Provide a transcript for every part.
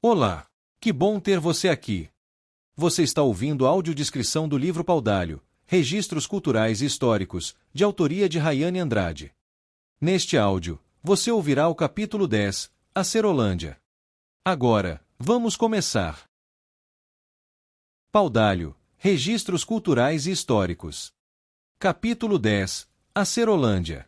Olá! Que bom ter você aqui! Você está ouvindo a audiodescrição do livro Paudalho, Registros Culturais e Históricos, de autoria de Rayane Andrade. Neste áudio, você ouvirá o capítulo 10, A Serolândia. Agora, vamos começar. Paudalho, Registros Culturais e Históricos. Capítulo 10, A Serolândia.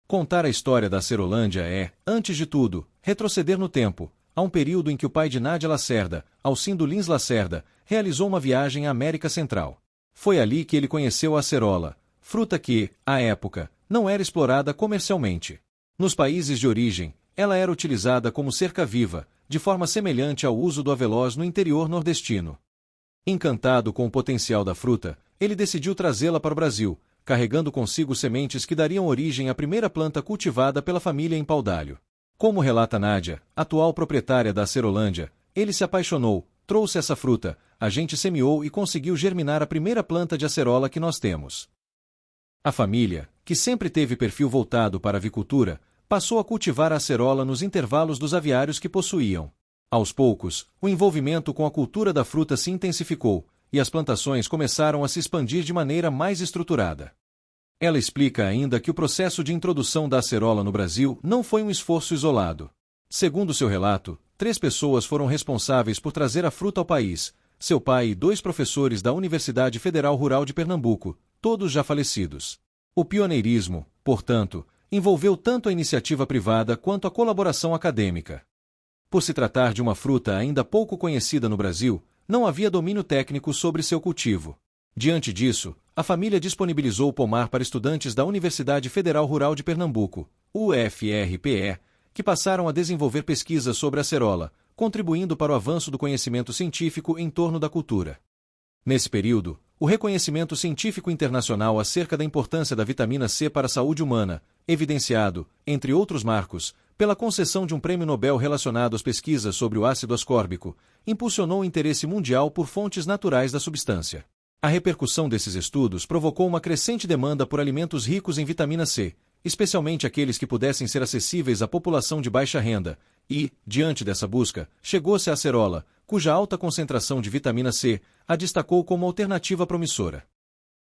Contar a história da Serolândia é, antes de tudo, retroceder no tempo, a um período em que o pai de Nádia Lacerda, Alcindo Lins Lacerda, realizou uma viagem à América Central. Foi ali que ele conheceu a acerola, fruta que, à época, não era explorada comercialmente. Nos países de origem, ela era utilizada como cerca-viva, de forma semelhante ao uso do avelós no interior nordestino. Encantado com o potencial da fruta, ele decidiu trazê-la para o Brasil, carregando consigo sementes que dariam origem à primeira planta cultivada pela família em Paudalho. Como relata Nádia, atual proprietária da Serolândia, ele se apaixonou, trouxe essa fruta, a gente semeou e conseguiu germinar a primeira planta de acerola que nós temos. A família, que sempre teve perfil voltado para a avicultura, passou a cultivar a acerola nos intervalos dos aviários que possuíam. Aos poucos, o envolvimento com a cultura da fruta se intensificou, e as plantações começaram a se expandir de maneira mais estruturada. Ela explica ainda que o processo de introdução da acerola no Brasil não foi um esforço isolado. Segundo seu relato, 3 pessoas foram responsáveis por trazer a fruta ao país, seu pai e 2 professores da Universidade Federal Rural de Pernambuco, todos já falecidos. O pioneirismo, portanto, envolveu tanto a iniciativa privada quanto a colaboração acadêmica. Por se tratar de uma fruta ainda pouco conhecida no Brasil, não havia domínio técnico sobre seu cultivo. Diante disso, a família disponibilizou o pomar para estudantes da Universidade Federal Rural de Pernambuco, UFRPE, que passaram a desenvolver pesquisas sobre a acerola, contribuindo para o avanço do conhecimento científico em torno da cultura. Nesse período, o reconhecimento científico internacional acerca da importância da vitamina C para a saúde humana, evidenciado, entre outros marcos, pela concessão de um prêmio Nobel relacionado às pesquisas sobre o ácido ascórbico, impulsionou o interesse mundial por fontes naturais da substância. A repercussão desses estudos provocou uma crescente demanda por alimentos ricos em vitamina C, especialmente aqueles que pudessem ser acessíveis à população de baixa renda, e, diante dessa busca, chegou-se a acerola, cuja alta concentração de vitamina C a destacou como alternativa promissora.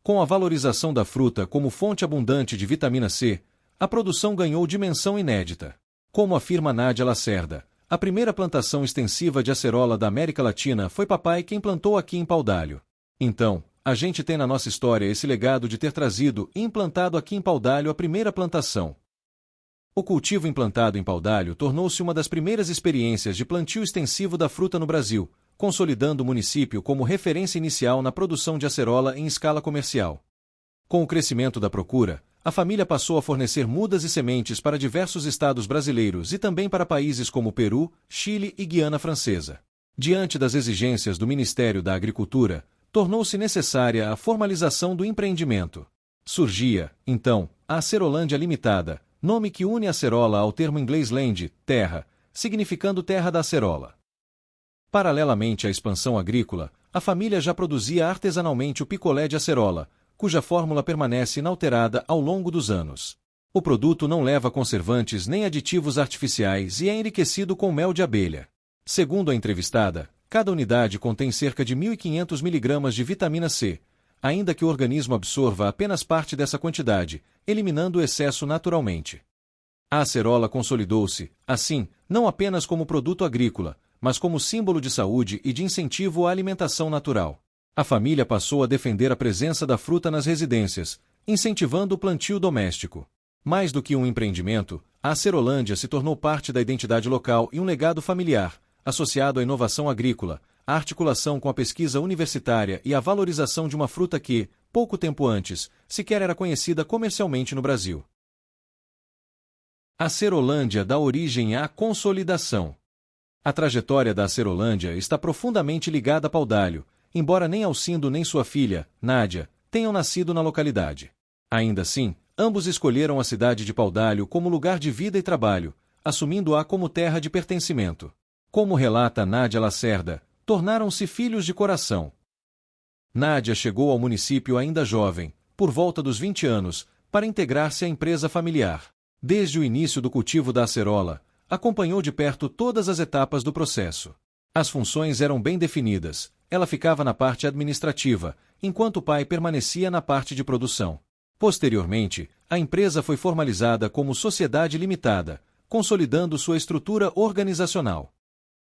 Com a valorização da fruta como fonte abundante de vitamina C, a produção ganhou dimensão inédita. Como afirma Nádia Lacerda, a primeira plantação extensiva de acerola da América Latina foi papai quem plantou aqui em Paudalho. Então, a gente tem na nossa história esse legado de ter trazido e implantado aqui em Paudalho a primeira plantação. O cultivo implantado em Paudalho tornou-se uma das primeiras experiências de plantio extensivo da fruta no Brasil, consolidando o município como referência inicial na produção de acerola em escala comercial. Com o crescimento da procura, a família passou a fornecer mudas e sementes para diversos estados brasileiros e também para países como Peru, Chile e Guiana Francesa. Diante das exigências do Ministério da Agricultura, tornou-se necessária a formalização do empreendimento. Surgia, então, a Acerolândia Limitada, nome que une acerola ao termo inglês land, terra, significando terra da acerola. Paralelamente à expansão agrícola, a família já produzia artesanalmente o picolé de acerola, cuja fórmula permanece inalterada ao longo dos anos. O produto não leva conservantes nem aditivos artificiais e é enriquecido com mel de abelha. Segundo a entrevistada, cada unidade contém cerca de 1.500 mg de vitamina C, ainda que o organismo absorva apenas parte dessa quantidade, eliminando o excesso naturalmente. A acerola consolidou-se, assim, não apenas como produto agrícola, mas como símbolo de saúde e de incentivo à alimentação natural. A família passou a defender a presença da fruta nas residências, incentivando o plantio doméstico. Mais do que um empreendimento, a Acerolândia se tornou parte da identidade local e um legado familiar, associado à inovação agrícola, à articulação com a pesquisa universitária e à valorização de uma fruta que, pouco tempo antes, sequer era conhecida comercialmente no Brasil. A Acerolândia dá origem à consolidação. A trajetória da Acerolândia está profundamente ligada a Paudalho, embora nem Alcindo nem sua filha, Nádia, tenham nascido na localidade. Ainda assim, ambos escolheram a cidade de Paudalho como lugar de vida e trabalho, assumindo-a como terra de pertencimento. Como relata Nádia Lacerda, tornaram-se filhos de coração. Nádia chegou ao município ainda jovem, por volta dos 20 anos, para integrar-se à empresa familiar. Desde o início do cultivo da acerola, acompanhou de perto todas as etapas do processo. As funções eram bem definidas, ela ficava na parte administrativa, enquanto o pai permanecia na parte de produção. Posteriormente, a empresa foi formalizada como sociedade limitada, consolidando sua estrutura organizacional.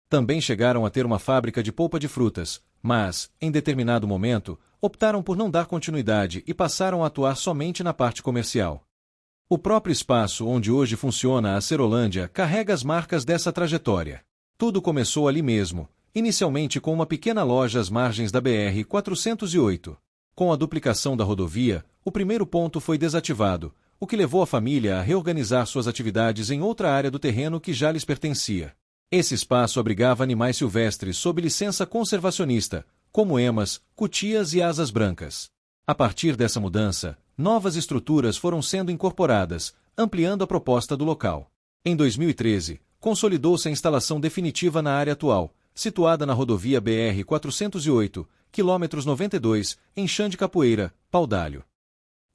Também chegaram a ter uma fábrica de polpa de frutas, mas, em determinado momento, optaram por não dar continuidade e passaram a atuar somente na parte comercial. O próprio espaço onde hoje funciona a Serolândia carrega as marcas dessa trajetória. Tudo começou ali mesmo, inicialmente com uma pequena loja às margens da BR-408. Com a duplicação da rodovia, o primeiro ponto foi desativado, o que levou a família a reorganizar suas atividades em outra área do terreno que já lhes pertencia. Esse espaço abrigava animais silvestres sob licença conservacionista, como emas, cutias e asas brancas. A partir dessa mudança, novas estruturas foram sendo incorporadas, ampliando a proposta do local. Em 2013, consolidou-se a instalação definitiva na área atual, situada na rodovia BR-408, quilômetros 92, em Xande Capoeira, Paudalho.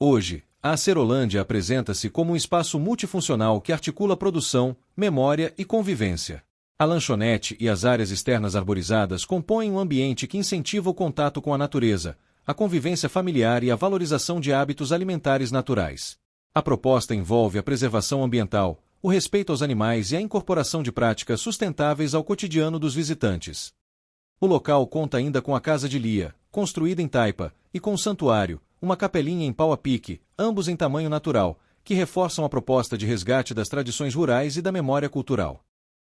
Hoje, a Serolândia apresenta-se como um espaço multifuncional que articula produção, memória e convivência. A lanchonete e as áreas externas arborizadas compõem um ambiente que incentiva o contato com a natureza, a convivência familiar e a valorização de hábitos alimentares naturais. A proposta envolve a preservação ambiental, o respeito aos animais e a incorporação de práticas sustentáveis ao cotidiano dos visitantes. O local conta ainda com a Casa de Lia, construída em taipa, e com um santuário, uma capelinha em pau a pique, ambos em tamanho natural, que reforçam a proposta de resgate das tradições rurais e da memória cultural.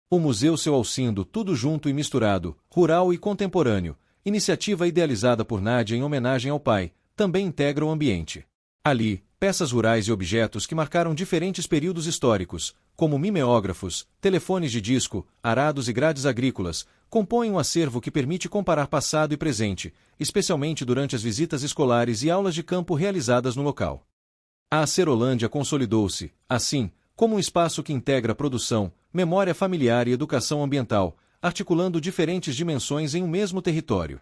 O Museu Seu Alcindo, tudo junto e misturado, rural e contemporâneo, iniciativa idealizada por Nádia em homenagem ao pai, também integra o ambiente. Ali, peças rurais e objetos que marcaram diferentes períodos históricos, como mimeógrafos, telefones de disco, arados e grades agrícolas, compõem um acervo que permite comparar passado e presente, especialmente durante as visitas escolares e aulas de campo realizadas no local. A Serolândia consolidou-se, assim, como um espaço que integra produção, memória familiar e educação ambiental, articulando diferentes dimensões em um mesmo território.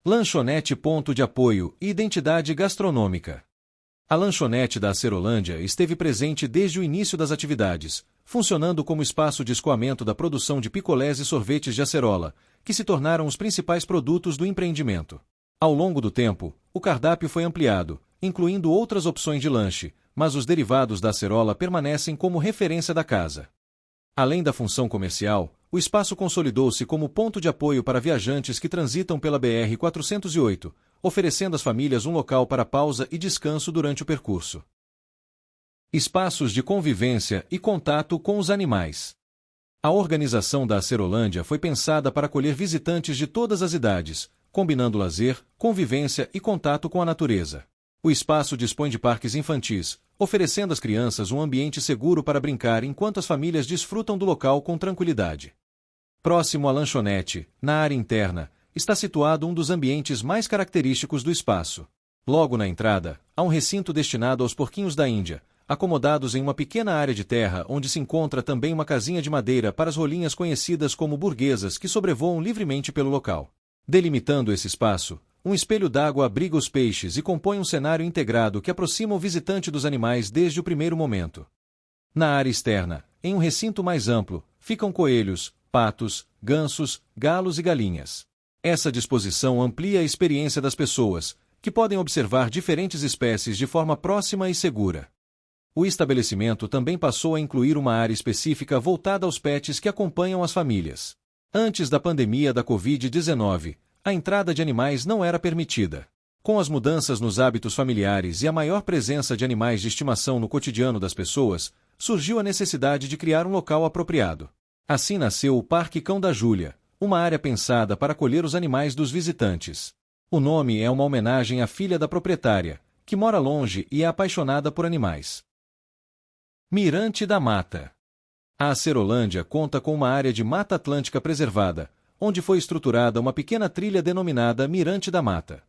Lanchonete ponto de apoio e identidade gastronômica. A lanchonete da Serolândia esteve presente desde o início das atividades, funcionando como espaço de escoamento da produção de picolés e sorvetes de acerola, que se tornaram os principais produtos do empreendimento. Ao longo do tempo, o cardápio foi ampliado, incluindo outras opções de lanche, mas os derivados da acerola permanecem como referência da casa. Além da função comercial, o espaço consolidou-se como ponto de apoio para viajantes que transitam pela BR-408, oferecendo às famílias um local para pausa e descanso durante o percurso. Espaços de convivência e contato com os animais. A organização da Serolândia foi pensada para acolher visitantes de todas as idades, combinando lazer, convivência e contato com a natureza. O espaço dispõe de parques infantis, oferecendo às crianças um ambiente seguro para brincar enquanto as famílias desfrutam do local com tranquilidade. Próximo à lanchonete, na área interna, está situado um dos ambientes mais característicos do espaço. Logo na entrada, há um recinto destinado aos porquinhos da Índia, acomodados em uma pequena área de terra onde se encontra também uma casinha de madeira para as rolinhas conhecidas como burguesas que sobrevoam livremente pelo local. Delimitando esse espaço, um espelho d'água abriga os peixes e compõe um cenário integrado que aproxima o visitante dos animais desde o primeiro momento. Na área externa, em um recinto mais amplo, ficam coelhos, patos, gansos, galos e galinhas. Essa disposição amplia a experiência das pessoas, que podem observar diferentes espécies de forma próxima e segura. O estabelecimento também passou a incluir uma área específica voltada aos pets que acompanham as famílias. Antes da pandemia da Covid-19, a entrada de animais não era permitida. Com as mudanças nos hábitos familiares e a maior presença de animais de estimação no cotidiano das pessoas, surgiu a necessidade de criar um local apropriado. Assim nasceu o Parque Cão da Júlia, uma área pensada para acolher os animais dos visitantes. O nome é uma homenagem à filha da proprietária, que mora longe e é apaixonada por animais. Mirante da Mata. A Serolândia conta com uma área de Mata Atlântica preservada, onde foi estruturada uma pequena trilha denominada Mirante da Mata.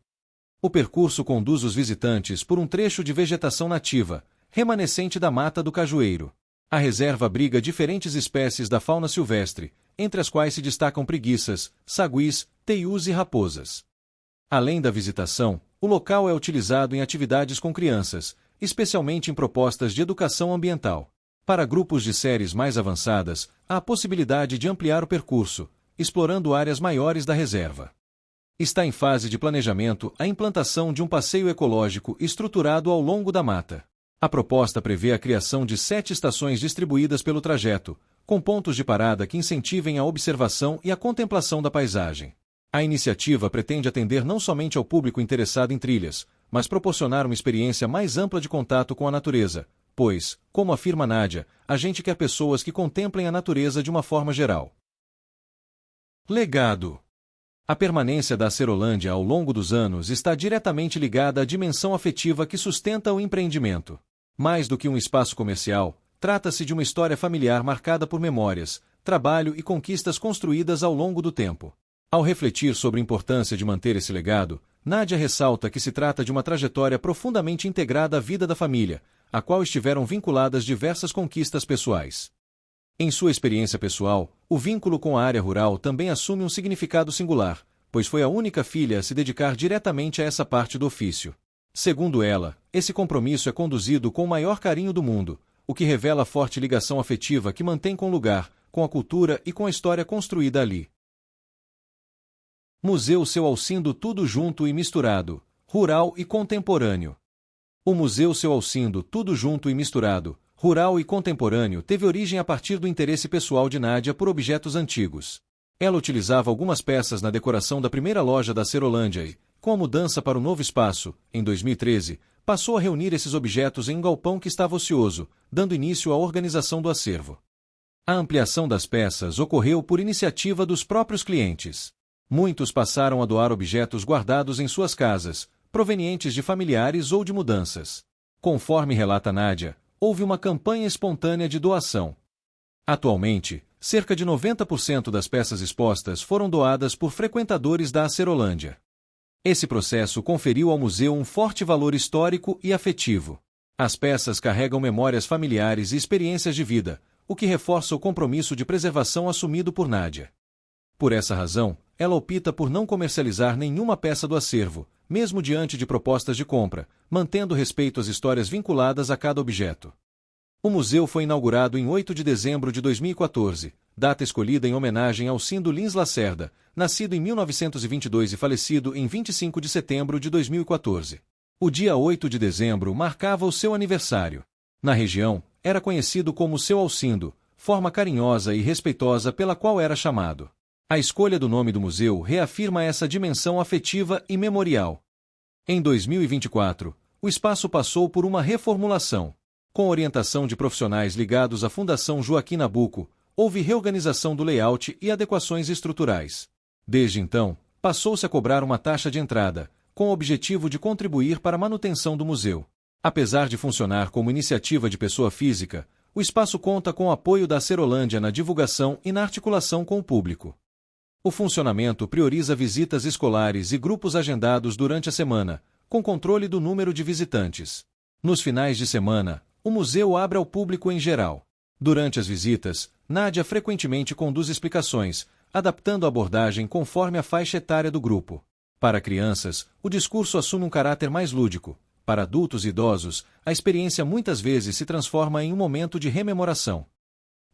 O percurso conduz os visitantes por um trecho de vegetação nativa, remanescente da Mata do Cajueiro. A reserva abriga diferentes espécies da fauna silvestre, entre as quais se destacam preguiças, saguis, teius e raposas. Além da visitação, o local é utilizado em atividades com crianças, especialmente em propostas de educação ambiental. Para grupos de séries mais avançadas, há a possibilidade de ampliar o percurso, explorando áreas maiores da reserva. Está em fase de planejamento a implantação de um passeio ecológico estruturado ao longo da mata. A proposta prevê a criação de 7 estações distribuídas pelo trajeto, com pontos de parada que incentivem a observação e a contemplação da paisagem. A iniciativa pretende atender não somente ao público interessado em trilhas, mas proporcionar uma experiência mais ampla de contato com a natureza, pois, como afirma Nádia, a gente quer pessoas que contemplem a natureza de uma forma geral. Legado. A permanência da Acerolândia ao longo dos anos está diretamente ligada à dimensão afetiva que sustenta o empreendimento. Mais do que um espaço comercial, trata-se de uma história familiar marcada por memórias, trabalho e conquistas construídas ao longo do tempo. Ao refletir sobre a importância de manter esse legado, Nádia ressalta que se trata de uma trajetória profundamente integrada à vida da família, à qual estiveram vinculadas diversas conquistas pessoais. Em sua experiência pessoal, o vínculo com a área rural também assume um significado singular, pois foi a única filha a se dedicar diretamente a essa parte do ofício. Segundo ela, esse compromisso é conduzido com o maior carinho do mundo, o que revela a forte ligação afetiva que mantém com o lugar, com a cultura e com a história construída ali. Museu Seu Alcindo Tudo Junto e Misturado, Rural e Contemporâneo. O Museu Seu Alcindo Tudo Junto e Misturado, Rural e Contemporâneo teve origem a partir do interesse pessoal de Nádia por objetos antigos. Ela utilizava algumas peças na decoração da primeira loja da Acerolândia e, com a mudança para o novo espaço, em 2013, passou a reunir esses objetos em um galpão que estava ocioso, dando início à organização do acervo. A ampliação das peças ocorreu por iniciativa dos próprios clientes. Muitos passaram a doar objetos guardados em suas casas, provenientes de familiares ou de mudanças. Conforme relata Nádia, houve uma campanha espontânea de doação. Atualmente, cerca de 90% das peças expostas foram doadas por frequentadores da Acerolândia. Esse processo conferiu ao museu um forte valor histórico e afetivo. As peças carregam memórias familiares e experiências de vida, o que reforça o compromisso de preservação assumido por Nádia. Por essa razão, ela opta por não comercializar nenhuma peça do acervo, mesmo diante de propostas de compra, mantendo respeito às histórias vinculadas a cada objeto. O museu foi inaugurado em 8 de dezembro de 2014, data escolhida em homenagem ao Alcindo Lins Lacerda, nascido em 1922 e falecido em 25 de setembro de 2014. O dia 8 de dezembro marcava o seu aniversário. Na região, era conhecido como Seu Alcindo, forma carinhosa e respeitosa pela qual era chamado. A escolha do nome do museu reafirma essa dimensão afetiva e memorial. Em 2024, o espaço passou por uma reformulação. Com orientação de profissionais ligados à Fundação Joaquim Nabuco, houve reorganização do layout e adequações estruturais. Desde então, passou-se a cobrar uma taxa de entrada, com o objetivo de contribuir para a manutenção do museu. Apesar de funcionar como iniciativa de pessoa física, o espaço conta com o apoio da Acerolândia na divulgação e na articulação com o público. O funcionamento prioriza visitas escolares e grupos agendados durante a semana, com controle do número de visitantes. Nos finais de semana, o museu abre ao público em geral. Durante as visitas, Nádia frequentemente conduz explicações, adaptando a abordagem conforme a faixa etária do grupo. Para crianças, o discurso assume um caráter mais lúdico. Para adultos e idosos, a experiência muitas vezes se transforma em um momento de rememoração.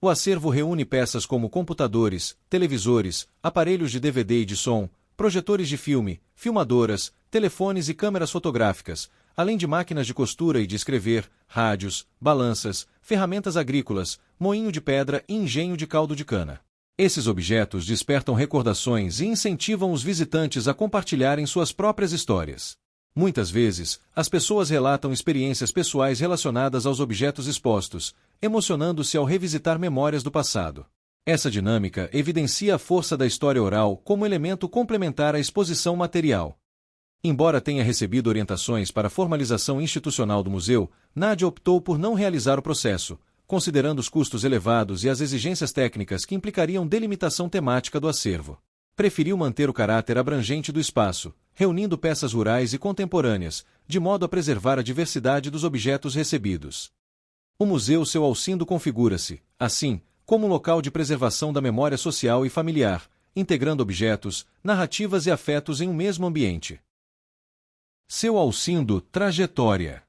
O acervo reúne peças como computadores, televisores, aparelhos de DVD e de som, projetores de filme, filmadoras, telefones e câmeras fotográficas, além de máquinas de costura e de escrever, rádios, balanças, ferramentas agrícolas, moinho de pedra e engenho de caldo de cana. Esses objetos despertam recordações e incentivam os visitantes a compartilharem suas próprias histórias. Muitas vezes, as pessoas relatam experiências pessoais relacionadas aos objetos expostos, emocionando-se ao revisitar memórias do passado. Essa dinâmica evidencia a força da história oral como elemento complementar à exposição material. Embora tenha recebido orientações para a formalização institucional do museu, Nádia optou por não realizar o processo, considerando os custos elevados e as exigências técnicas que implicariam delimitação temática do acervo. Preferiu manter o caráter abrangente do espaço, reunindo peças rurais e contemporâneas, de modo a preservar a diversidade dos objetos recebidos. O Museu Seu Alcindo configura-se, assim, como um local de preservação da memória social e familiar, integrando objetos, narrativas e afetos em um mesmo ambiente. Seu Alcindo Trajetória.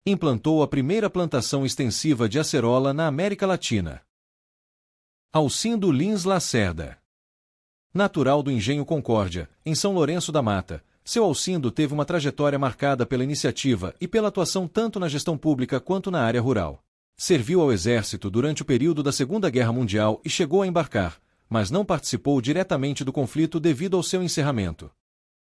Implantou a primeira plantação extensiva de acerola na América Latina. Alcindo Lins Lacerda. Natural do Engenho Concórdia, em São Lourenço da Mata, seu Alcindo teve uma trajetória marcada pela iniciativa e pela atuação tanto na gestão pública quanto na área rural. Serviu ao Exército durante o período da Segunda Guerra Mundial e chegou a embarcar, mas não participou diretamente do conflito devido ao seu encerramento.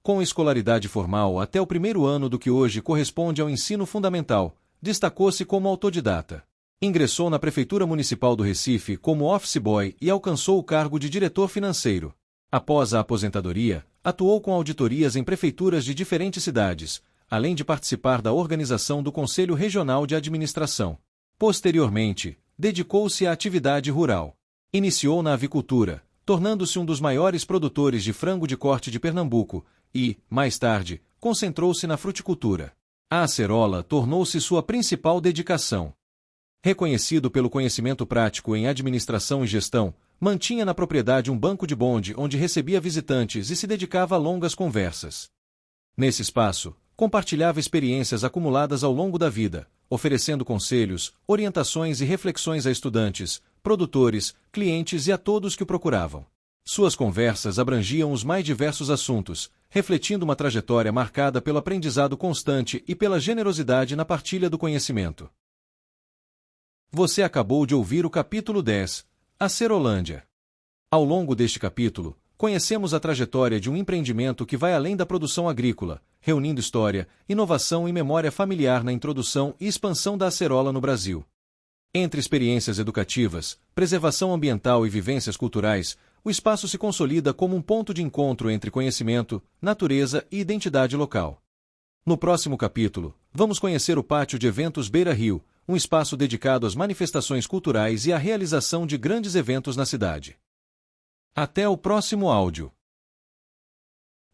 Com escolaridade formal até o primeiro ano do que hoje corresponde ao ensino fundamental, destacou-se como autodidata. Ingressou na Prefeitura Municipal do Recife como office boy e alcançou o cargo de diretor financeiro. Após a aposentadoria, atuou com auditorias em prefeituras de diferentes cidades, além de participar da organização do Conselho Regional de Administração. Posteriormente, dedicou-se à atividade rural. Iniciou na avicultura, tornando-se um dos maiores produtores de frango de corte de Pernambuco e, mais tarde, concentrou-se na fruticultura. A acerola tornou-se sua principal dedicação. Reconhecido pelo conhecimento prático em administração e gestão, mantinha na propriedade um banco de bonde onde recebia visitantes e se dedicava a longas conversas. Nesse espaço, compartilhava experiências acumuladas ao longo da vida, oferecendo conselhos, orientações e reflexões a estudantes, produtores, clientes e a todos que o procuravam. Suas conversas abrangiam os mais diversos assuntos, refletindo uma trajetória marcada pelo aprendizado constante e pela generosidade na partilha do conhecimento. Você acabou de ouvir o capítulo 10, Acerolândia. Ao longo deste capítulo, conhecemos a trajetória de um empreendimento que vai além da produção agrícola, reunindo história, inovação e memória familiar na introdução e expansão da acerola no Brasil. Entre experiências educativas, preservação ambiental e vivências culturais, o espaço se consolida como um ponto de encontro entre conhecimento, natureza e identidade local. No próximo capítulo, vamos conhecer o Pátio de Eventos Beira Rio, um espaço dedicado às manifestações culturais e à realização de grandes eventos na cidade. Até o próximo áudio.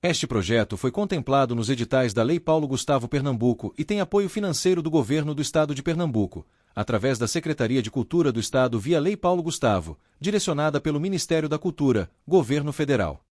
Este projeto foi contemplado nos editais da Lei Paulo Gustavo Pernambuco e tem apoio financeiro do Governo do Estado de Pernambuco, através da Secretaria de Cultura do Estado via Lei Paulo Gustavo, direcionada pelo Ministério da Cultura, Governo Federal.